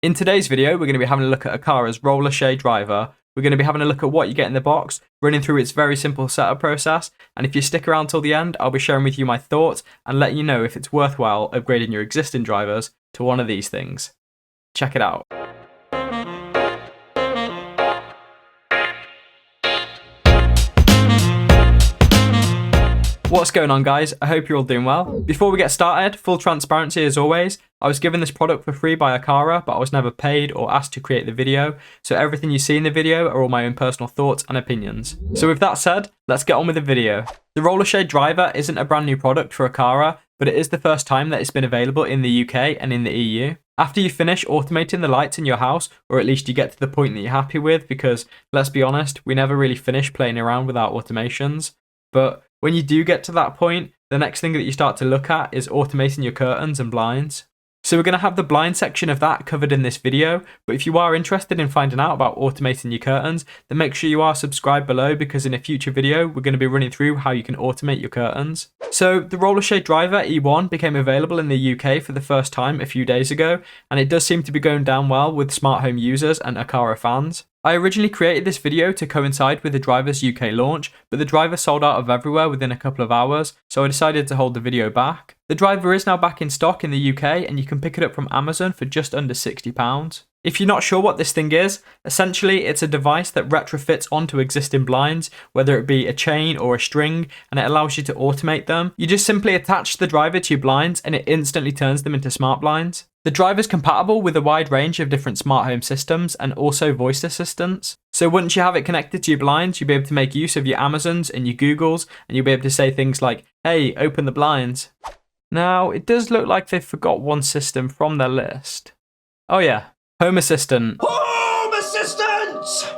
In today's video, we're going to be having a look at Aqara's roller shade driver. We're going to be having a look at what you get in the box, running through its very simple setup process, and if you stick around till the end, I'll be sharing with you my thoughts and letting you know if it's worthwhile upgrading your existing drivers to one of these things. Check it out. What's going on, guys? I hope you're all doing well. Before we get started, full transparency as always, I was given this product for free by Aqara, but I was never paid or asked to create the video, so everything you see in the video are all my own personal thoughts and opinions. So with that said, let's get on with the video. The roller shade driver isn't a brand new product for Aqara, but it is the first time that it's been available in the UK and in the EU. After you finish automating the lights in your house, or at least you get to the point that you're happy with, because let's be honest, we never really finish playing around without automations, but when you do get to that point, the next thing that you start to look at is automating your curtains and blinds. So we're going to have the blind section of that covered in this video, but if you are interested in finding out about automating your curtains, then make sure you are subscribed below, because in a future video, we're going to be running through how you can automate your curtains. So the roller shade driver E1 became available in the UK for the first time a few days ago, and it does seem to be going down well with smart home users and Aqara fans. I originally created this video to coincide with the driver's UK launch, but the driver sold out of everywhere within a couple of hours, so I decided to hold the video back. The driver is now back in stock in the UK, and you can pick it up from Amazon for just under £60. If you're not sure what this thing is, essentially it's a device that retrofits onto existing blinds, whether it be a chain or a string, and it allows you to automate them. You just simply attach the driver to your blinds and it instantly turns them into smart blinds. The driver is compatible with a wide range of different smart home systems and also voice assistants. So once you have it connected to your blinds, you'll be able to make use of your Amazons and your Googles, and you'll be able to say things like, "Hey, open the blinds." Now, it does look like they forgot one system from their list. Oh yeah, HomeAssistant.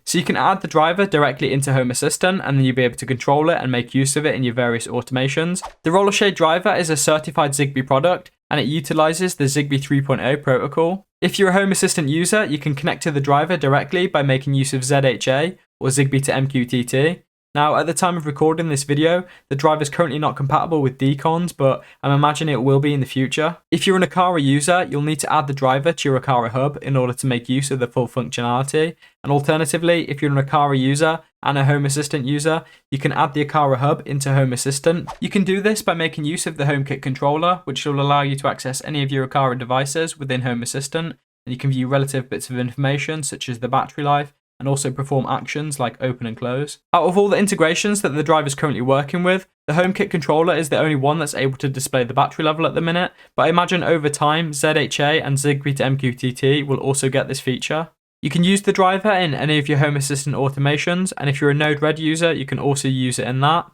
So you can add the driver directly into HomeAssistant, and then you'll be able to control it and make use of it in your various automations. The roller shade driver is a certified Zigbee product, and it utilizes the Zigbee 3.0 protocol. If you're a HomeAssistant user, you can connect to the driver directly by making use of ZHA or Zigbee to MQTT. Now, at the time of recording this video, the driver is currently not compatible with decons, but I'm imagining it will be in the future. If you're an Aqara user, you'll need to add the driver to your Aqara Hub in order to make use of the full functionality. And alternatively, if you're an Aqara user and a HomeAssistant user, you can add the Aqara Hub into HomeAssistant. You can do this by making use of the HomeKit controller, which will allow you to access any of your Aqara devices within HomeAssistant, and you can view relative bits of information such as the battery life, and also perform actions like open and close. Out of all the integrations that the driver is currently working with, the HomeKit controller is the only one that's able to display the battery level at the minute, but I imagine over time, ZHA and Zigbee to MQTT will also get this feature. You can use the driver in any of your HomeAssistant automations, and if you're a Node-RED user, you can also use it in that.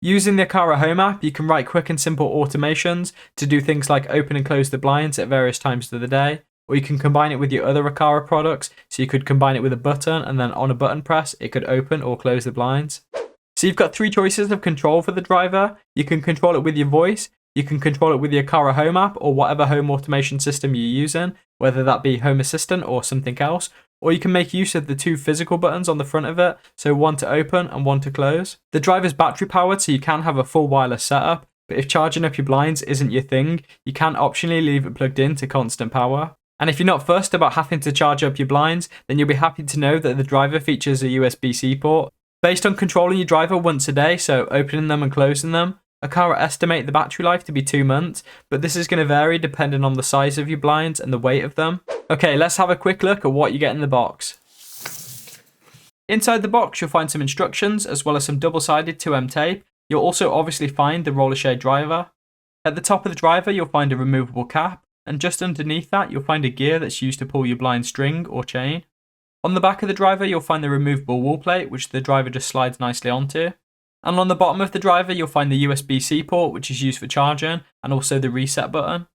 Using the Aqara Home app, you can write quick and simple automations to do things like open and close the blinds at various times of the day. Or you can combine it with your other Aqara products, so you could combine it with a button, and then on a button press, it could open or close the blinds. So you've got three choices of control for the driver. You can control it with your voice, you can control it with the Aqara Home app or whatever home automation system you're using, whether that be HomeAssistant or something else, or you can make use of the two physical buttons on the front of it, so one to open and one to close. The driver's battery powered, so you can have a full wireless setup, but if charging up your blinds isn't your thing, you can optionally leave it plugged in to constant power. And if you're not fussed about having to charge up your blinds, then you'll be happy to know that the driver features a USB-C port. Based on controlling your driver once a day, so opening them and closing them, Aqara estimate the battery life to be 2 months, but this is going to vary depending on the size of your blinds and the weight of them. Okay, let's have a quick look at what you get in the box. Inside the box, you'll find some instructions as well as some double-sided 2M tape. You'll also obviously find the roller shade driver. At the top of the driver, you'll find a removable cap. And just underneath that, you'll find a gear that's used to pull your blind string or chain. On the back of the driver, you'll find the removable wall plate, which the driver just slides nicely onto. And on the bottom of the driver, you'll find the USB-C port, which is used for charging, and also the reset button.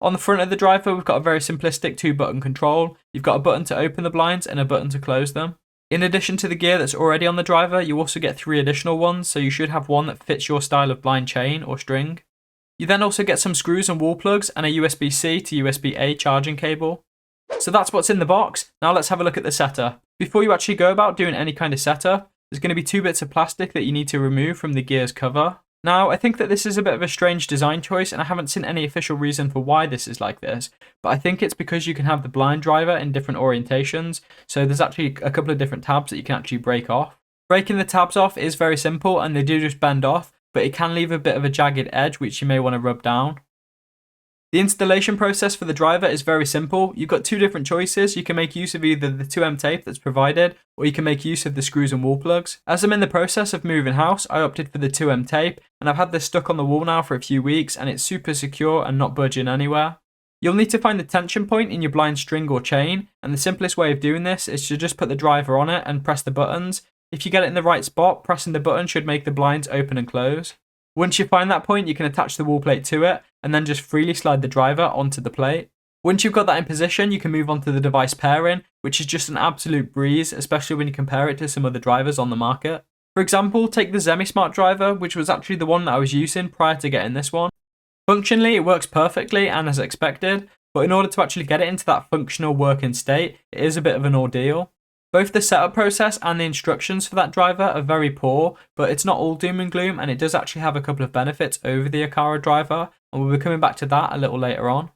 On the front of the driver, we've got a very simplistic 2-button control. You've got a button to open the blinds and a button to close them. In addition to the gear that's already on the driver, you also get 3 additional ones, so you should have one that fits your style of blind chain or string. You then also get some screws and wall plugs and a USB-C to USB-A charging cable. So that's what's in the box. Now let's have a look at the setup. Before you actually go about doing any kind of setup, there's going to be 2 bits of plastic that you need to remove from the gear's cover. Now, I think that this is a bit of a strange design choice, and I haven't seen any official reason for why this is like this, but I think it's because you can have the blind driver in different orientations, so there's actually a couple of different tabs that you can actually break off. Breaking the tabs off is very simple, and they do just bend off, but it can leave a bit of a jagged edge which you may want to rub down. The installation process for the driver is very simple. You've got two different choices. You can make use of either the 2M tape that's provided, or you can make use of the screws and wall plugs. As I'm in the process of moving house, I opted for the 2M tape, and I've had this stuck on the wall now for a few weeks, and it's super secure and not budging anywhere. You'll need to find the tension point in your blind string or chain, and the simplest way of doing this is to just put the driver on it and press the buttons. If you get it in the right spot, pressing the button should make the blinds open and close. Once you find that point, you can attach the wall plate to it, and then just freely slide the driver onto the plate. Once you've got that in position, you can move on to the device pairing, which is just an absolute breeze, especially when you compare it to some other drivers on the market. For example, take the ZEMISMART driver, which was actually the one that I was using prior to getting this one. Functionally, it works perfectly and as expected, but in order to actually get it into that functional working state, it is a bit of an ordeal. Both the setup process and the instructions for that driver are very poor, but it's not all doom and gloom, and it does actually have a couple of benefits over the Aqara driver, and we'll be coming back to that a little later on.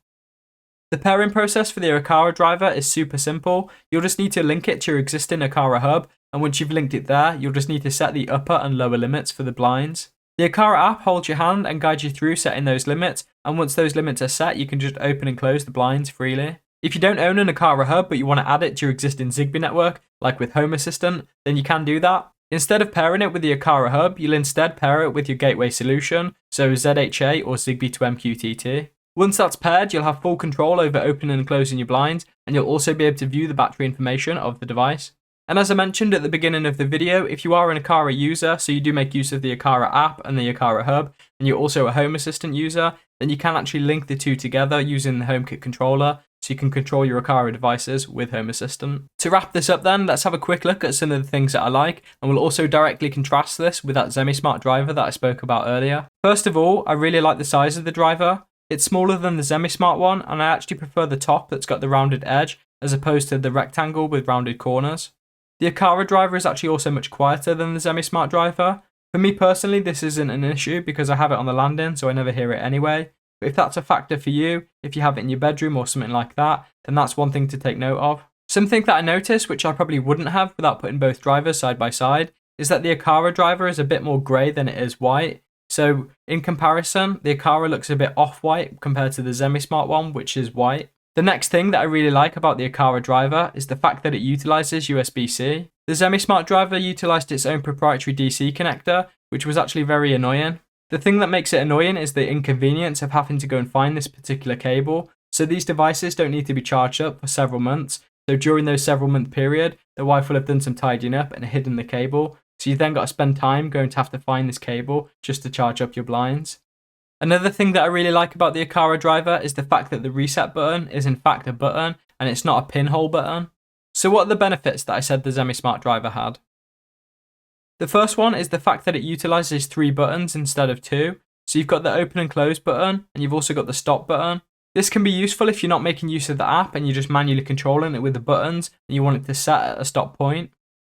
The pairing process for the Aqara driver is super simple. You'll just need to link it to your existing Aqara hub, and once you've linked it there, you'll just need to set the upper and lower limits for the blinds. The Aqara app holds your hand and guides you through setting those limits, and once those limits are set, you can just open and close the blinds freely. If you don't own an Aqara hub but you want to add it to your existing Zigbee network, like with HomeAssistant, then you can do that. Instead of pairing it with the Aqara hub, you'll instead pair it with your gateway solution, so ZHA or Zigbee to MQTT. Once that's paired, you'll have full control over opening and closing your blinds, and you'll also be able to view the battery information of the device. And as I mentioned at the beginning of the video, if you are an Aqara user, so you do make use of the Aqara app and the Aqara hub, and you're also a HomeAssistant user, then you can actually link the two together using the HomeKit controller, so you can control your Aqara devices with HomeAssistant. To wrap this up then, let's have a quick look at some of the things that I like, and we'll also directly contrast this with that ZEMISMART driver that I spoke about earlier. First of all, I really like the size of the driver. It's smaller than the ZEMISMART one, and I actually prefer the top that's got the rounded edge, as opposed to the rectangle with rounded corners. The Aqara driver is actually also much quieter than the ZEMISMART driver. For me personally, this isn't an issue because I have it on the landing, so I never hear it anyway. But if that's a factor for you, if you have it in your bedroom or something like that, then that's one thing to take note of. Something that I noticed, which I probably wouldn't have without putting both drivers side by side, is that the Aqara driver is a bit more grey than it is white. So in comparison, the Aqara looks a bit off-white compared to the ZEMISMART one, which is white. The next thing that I really like about the Aqara driver is the fact that it utilises USB-C. The ZEMISMART driver utilised its own proprietary DC connector, which was actually very annoying. The thing that makes it annoying is the inconvenience of having to go and find this particular cable. So these devices don't need to be charged up for several months. So during those several month period, the wife will have done some tidying up and hidden the cable. So you then got to spend time going to have to find this cable just to charge up your blinds. Another thing that I really like about the Aqara driver is the fact that the reset button is in fact a button and it's not a pinhole button. So what are the benefits that I said the ZEMISMART driver had? The first one is the fact that it utilises 3 buttons instead of 2. So you've got the open and close button, and you've also got the stop button. This can be useful if you're not making use of the app and you're just manually controlling it with the buttons and you want it to set at a stop point.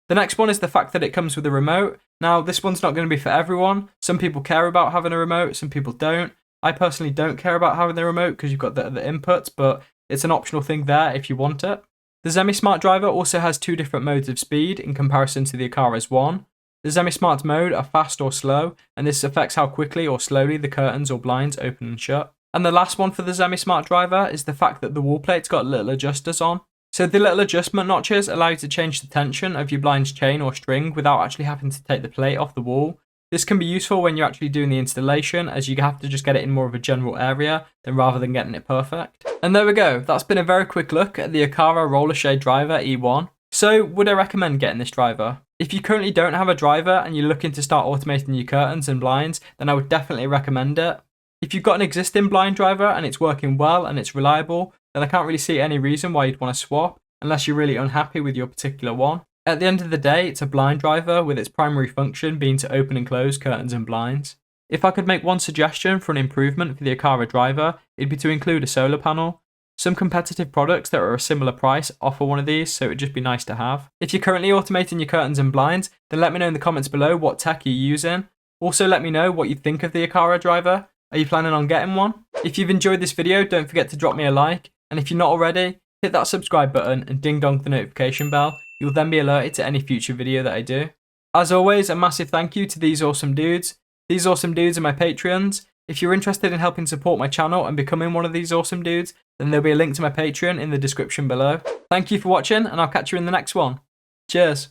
The next one is the fact that it comes with a remote. Now, this one's not going to be for everyone. Some people care about having a remote, some people don't. I personally don't care about having the remote because you've got the inputs, but it's an optional thing there if you want it. The ZEMISMART driver also has 2 different modes of speed in comparison to the Aqara's one. The ZEMISMART mode are fast or slow, and this affects how quickly or slowly the curtains or blinds open and shut. And the last one for the ZEMISMART driver is the fact that the wall plate's got little adjusters on. So the little adjustment notches allow you to change the tension of your blind's chain or string without actually having to take the plate off the wall. This can be useful when you're actually doing the installation, as you have to just get it in more of a general area rather than getting it perfect. And there we go, that's been a very quick look at the Aqara Roller Shade Driver E1. So would I recommend getting this driver? If you currently don't have a driver and you're looking to start automating your curtains and blinds, then I would definitely recommend it. If you've got an existing blind driver and it's working well and it's reliable, then I can't really see any reason why you'd want to swap, unless you're really unhappy with your particular one. At the end of the day, it's a blind driver with its primary function being to open and close curtains and blinds. If I could make one suggestion for an improvement for the Aqara driver, it'd be to include a solar panel. Some competitive products that are a similar price offer one of these, so it'd just be nice to have. If you're currently automating your curtains and blinds, then let me know in the comments below what tech you're using. Also let me know what you think of the Aqara driver. Are you planning on getting one? If you've enjoyed this video, don't forget to drop me a like. And if you're not already, hit that subscribe button and ding dong the notification bell. You'll then be alerted to any future video that I do. As always, a massive thank you to these awesome dudes. These awesome dudes are my Patreons. If you're interested in helping support my channel and becoming one of these awesome dudes, then there'll be a link to my Patreon in the description below. Thank you for watching, and I'll catch you in the next one. Cheers.